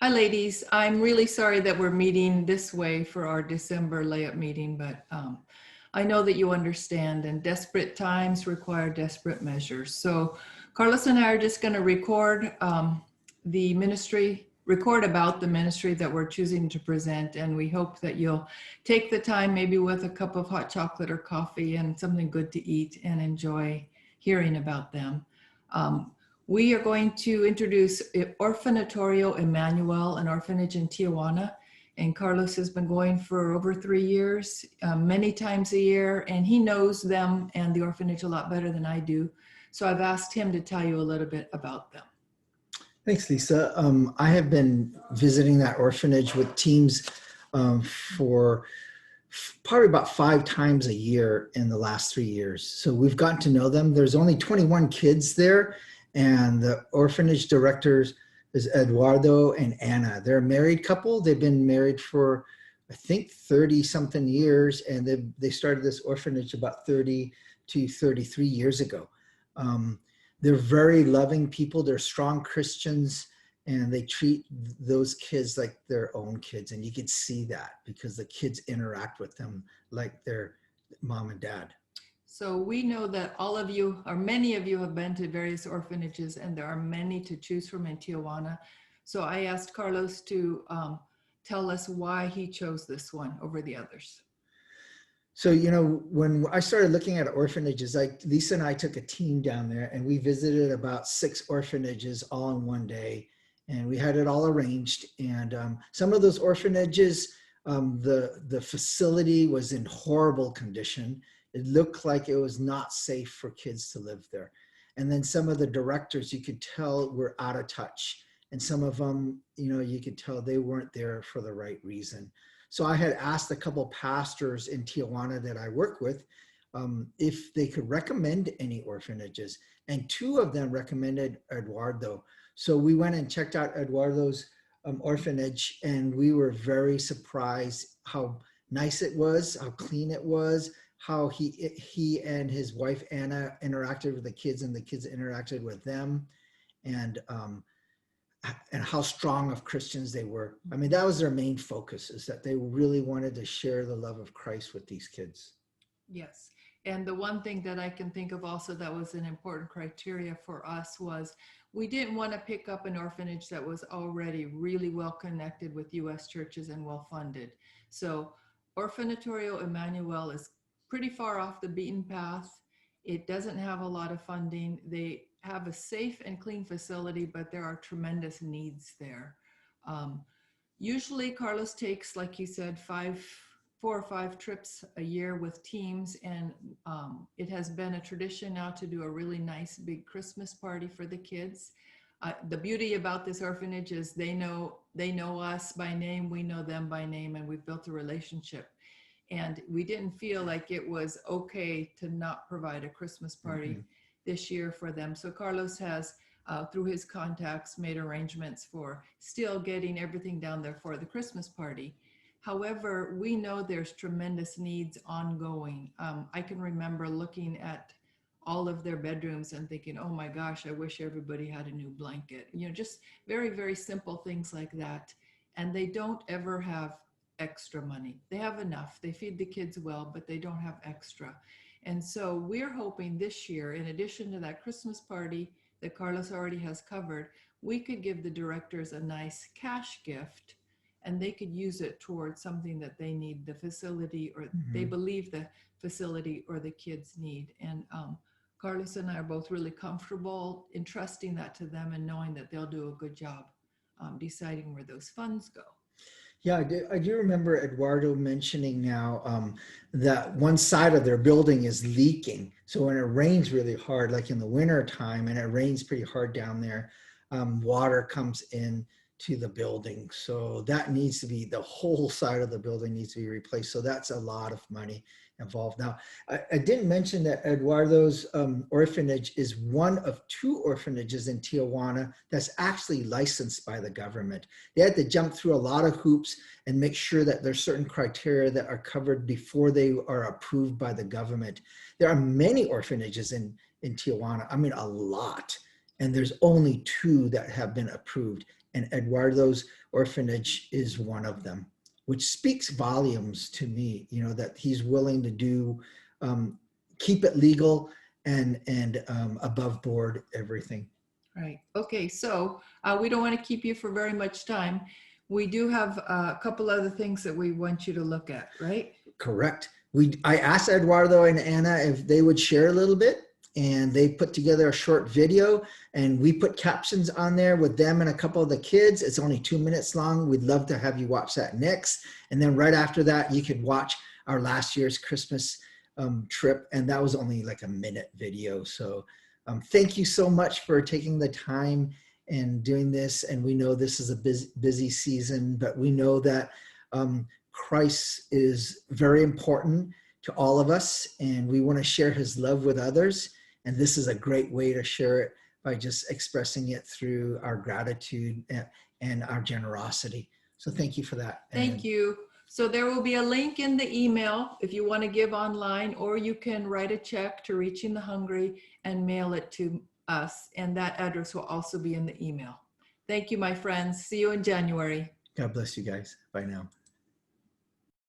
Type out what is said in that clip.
Hi, ladies. I'm really sorry that we're meeting this way for our December layup meeting, but I know that you understand, and desperate times require desperate measures. So Carlos and I are just going to record about the ministry that we're choosing to present, and we hope that you'll take the time, maybe with a cup of hot chocolate or coffee and something good to eat, and enjoy hearing about them. Um, we are going to introduce Orfanatorio Emmanuel, an orphanage in Tijuana. And Carlos has been going for over 3 years, many times a year, and he knows them and the orphanage a lot better than I do. So I've asked him to tell you a little bit about them. Thanks, Lisa. I have been visiting that orphanage with teams for probably about 5 times a year in the last 3 years. So we've gotten to know them. There's only 21 kids there, and the orphanage directors is Eduardo and Anna. They're a married couple. They've been married for, I think, 30 something years, and they started this orphanage about 30 to 33 years ago. They're very loving people. They're strong Christians, and they treat those kids like their own kids. And you can see that because the kids interact with them like their mom and dad. So we know that all of you, or many of you, have been to various orphanages, and there are many to choose from in Tijuana. So I asked Carlos to tell us why he chose this one over the others. So, when I started looking at orphanages, Lisa and I took a team down there, and we visited about 6 orphanages all in one day, and we had it all arranged. And some of those orphanages, the facility was in horrible condition. It looked like it was not safe for kids to live there. And then some of the directors, you could tell, were out of touch. And some of them, you could tell they weren't there for the right reason. So I had asked a couple pastors in Tijuana that I work with if they could recommend any orphanages. And 2 of them recommended Eduardo. So we went and checked out Eduardo's orphanage, and we were very surprised how nice it was, how clean it was, how he and his wife Anna interacted with the kids, and the kids interacted with them, and how strong of Christians they were. I mean, that was their main focus, is that they really wanted to share the love of Christ with these kids. Yes. And the one thing that I can think of also that was an important criteria for us was we didn't want to pick up an orphanage that was already really well connected with U.S. churches and well funded. So Orfanatorio Emmanuel is pretty far off the beaten path. It doesn't have a lot of funding. They have a safe and clean facility, but there are tremendous needs there. Usually Carlos takes, like you said, 4 or 5 trips a year with teams, and it has been a tradition now to do a really nice big Christmas party for the kids. The beauty about this orphanage is they know us by name, we know them by name, and we've built a relationship. And we didn't feel like it was okay to not provide a Christmas party this year for them. So Carlos has, through his contacts, made arrangements for still getting everything down there for the Christmas party. However, we know there's tremendous needs ongoing. I can remember looking at all of their bedrooms and thinking, oh my gosh, I wish everybody had a new blanket. Just very, very simple things like that. And they don't ever have extra money. They have enough. They feed the kids well, but they don't have extra. And so we're hoping this year, in addition to that Christmas party that Carlos already has covered, we could give the directors a nice cash gift, and they could use it towards something that they need, the facility, or they believe the facility or the kids need. And Carlos and I are both really comfortable entrusting that to them and knowing that they'll do a good job deciding where those funds go. Yeah, I do remember Eduardo mentioning now that one side of their building is leaking. So when it rains really hard, like in the winter time, and it rains pretty hard down there, water comes in to the building. So that needs to be, the whole side of the building needs to be replaced. So that's a lot of money involved. Now, I didn't mention that Eduardo's orphanage is one of 2 orphanages in Tijuana that's actually licensed by the government. They had to jump through a lot of hoops and make sure that there's certain criteria that are covered before they are approved by the government. There are many orphanages in Tijuana. I mean, a lot. and there's only 2 that have been approved, and Eduardo's orphanage is one of them, which speaks volumes to me, that he's willing to do, keep it legal and above board everything. Right. Okay. So we don't want to keep you for very much time. We do have a couple other things that we want you to look at, right? Correct. I asked Eduardo and Anna if they would share a little bit, and they put together a short video, and we put captions on there with them and a couple of the kids. It's only 2 minutes long. We'd love to have you watch that next. And then right after that, you could watch our last year's Christmas trip. And that was only like a minute video. So thank you so much for taking the time and doing this. And we know this is a busy season, but we know that Christ is very important to all of us, and we want to share his love with others. And this is a great way to share it by just expressing it through our gratitude and our generosity. So thank you for that. Thank you. So there will be a link in the email if you want to give online, or you can write a check to Reaching the Hungry and mail it to us. And that address will also be in the email. Thank you, my friends. See you in January. God bless you guys. Bye now.